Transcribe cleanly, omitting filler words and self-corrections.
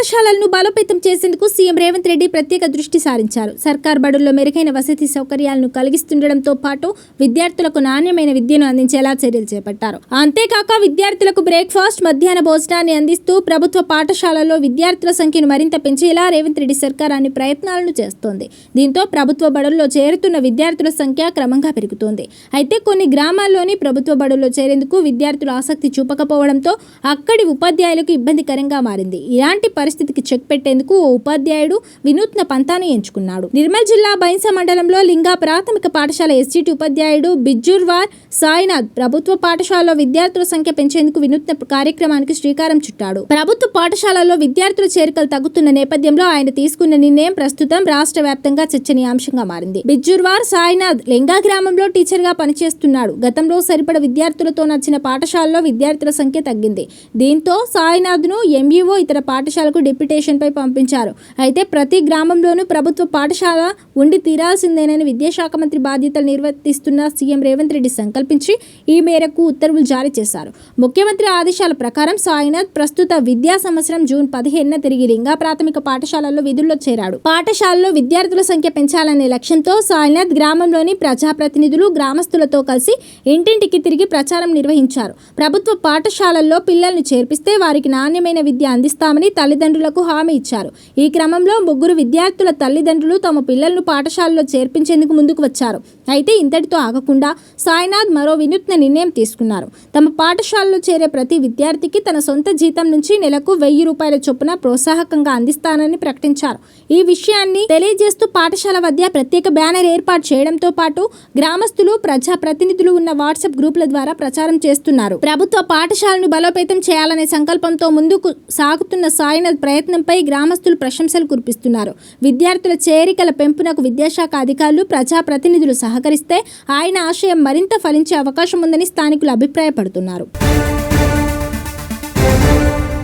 పాఠశాలలను బలోపేతం చేసేందుకు సీఎం రేవంత్ రెడ్డి ప్రత్యేక దృష్టి సారించారు. సర్కార్ బడుల్లో మెరుగైన వసతి సౌకర్యాలను కలిగిస్తుండటంతో పాటు విద్యార్థులకు నాణ్యమైన విద్యను అందించేలా చర్యలు చేపట్టారు. అంతేకాక విద్యార్థులకు బ్రేక్ఫాస్ట్, మధ్యాహ్న భోజనాన్ని అందిస్తూ ప్రభుత్వ పాఠశాలల్లో విద్యార్థుల సంఖ్యను మరింత పెంచేలా రేవంత్ రెడ్డి సర్కార్ అన్ని ప్రయత్నాలను చేస్తోంది. దీంతో ప్రభుత్వ బడుల్లో చేరుతున్న విద్యార్థుల సంఖ్య క్రమంగా పెరుగుతోంది. అయితే కొన్ని గ్రామాల్లోని ప్రభుత్వ బడుల్లో చేరేందుకు విద్యార్థులు ఆసక్తి చూపకపోవడంతో అక్కడి ఉపాధ్యాయులకు ఇబ్బందికరంగా మారింది. ఇలాంటి పరిస్థితికి చెక్ పెట్టేందుకు ఓ ఉపాధ్యాయుడు వినూత్న పంతాను ఎంచుకున్నాడు. నిర్మల్ జిల్లా బైంస మండలంలో లింగా ప్రాథమిక పాఠశాల ఎస్జిటి ఉపాధ్యాయుడు బిజ్జూర్వార్ సాయినాథ్ ప్రభుత్వ పాఠశాలలో విద్యార్థుల సంఖ్య పెంచేందుకు వినూత్న కార్యక్రమానికి శ్రీకారం చుట్టాడు. ప్రభుత్వ పాఠశాలలో విద్యార్థుల చేరికలు తగ్గుతున్న నేపథ్యంలో ఆయన తీసుకున్న నిర్ణయం ప్రస్తుతం రాష్ట్ర వ్యాప్తంగా చర్చనీయాంశంగా మారింది. బిజ్జూర్వార్ సాయినాథ్ లింగా గ్రామంలో టీచర్ గా పనిచేస్తున్నాడు. గతంలో సరిపడ విద్యార్థులతో నచ్చిన పాఠశాలలో విద్యార్థుల సంఖ్య తగ్గింది. దీంతో సాయినాథ్ ను ఎంఈఓ ఇతర పాఠశాలకు డిప్యుటేషన్ పై పంపించారు. అయితే ప్రతి గ్రామంలోనూ ప్రభుత్వ పాఠశాల ఉండి తీరాల్సిందేనని విద్యాశాఖ మంత్రి బాధ్యతలు నిర్వర్తిస్తున్న సీఎం రేవంత్ రెడ్డి సంకల్పించి ఈ మేరకు ఉత్తర్వులు జారీ చేశారు. ముఖ్యమంత్రి ఆదేశాల ప్రకారం సాయినాథ్ ప్రస్తుత విద్యా సంవత్సరం జూన్ 15న తిరిగి లింగా ప్రాథమిక పాఠశాలలో విధుల్లో చేరాడు. పాఠశాలలో విద్యార్థుల సంఖ్య పెంచాలనే లక్ష్యంతో సాయినాథ్ గ్రామంలోని ప్రజాప్రతినిధులు, గ్రామస్తులతో కలిసి ఇంటింటికి తిరిగి ప్రచారం నిర్వహించారు. ప్రభుత్వ పాఠశాలల్లో పిల్లల్ని చేర్పిస్తే వారికి నాణ్యమైన విద్య అందిస్తామని తల్లిదండ్రులకు హామీ ఇచ్చారు. ఈ క్రమంలో 3 విద్యార్థుల తల్లిదండ్రులు తమ పిల్లలను పాఠశాలలో చేర్పించేందుకు ముందుకు వచ్చారు. అయితే ఇంతటితో ఆగకుండా సాయినాథ్ మరో వినూత్న నిర్ణయం తీసుకున్నారు. తమ పాఠశాలలో చేరే ప్రతి విద్యార్థికి తన సొంత జీతం నుంచి నెలకు 1000 రూపాయల చొప్పున ప్రోత్సాహకంగా అందిస్తానని ప్రకటించారు. ఈ విషయాన్ని తెలియజేస్తూ పాఠశాల వద్ద ప్రత్యేక బ్యానర్ ఏర్పాటు చేయడంతో పాటు గ్రామస్తులు, ప్రజాప్రతినిధులు ఉన్న వాట్సాప్ గ్రూపుల ద్వారా ప్రచారం చేస్తున్నారు. ప్రభుత్వ పాఠశాలను బలోపేతం చేయాలనే సంకల్పంతో ముందుకు సాగుతున్న సాయినాథ్ ప్రయత్నంపై గ్రామస్తులు ప్రశంసలు కురిపిస్తున్నారు. విద్యార్థుల చేరికల పెంపునకు విద్యాశాఖ అధికారులు, ప్రజాప్రతినిధులు సహకరిస్తే ఆయన ఆశయం మరింత ఫలించే అవకాశం ఉందని స్థానికులు అభిప్రాయపడుతున్నారు.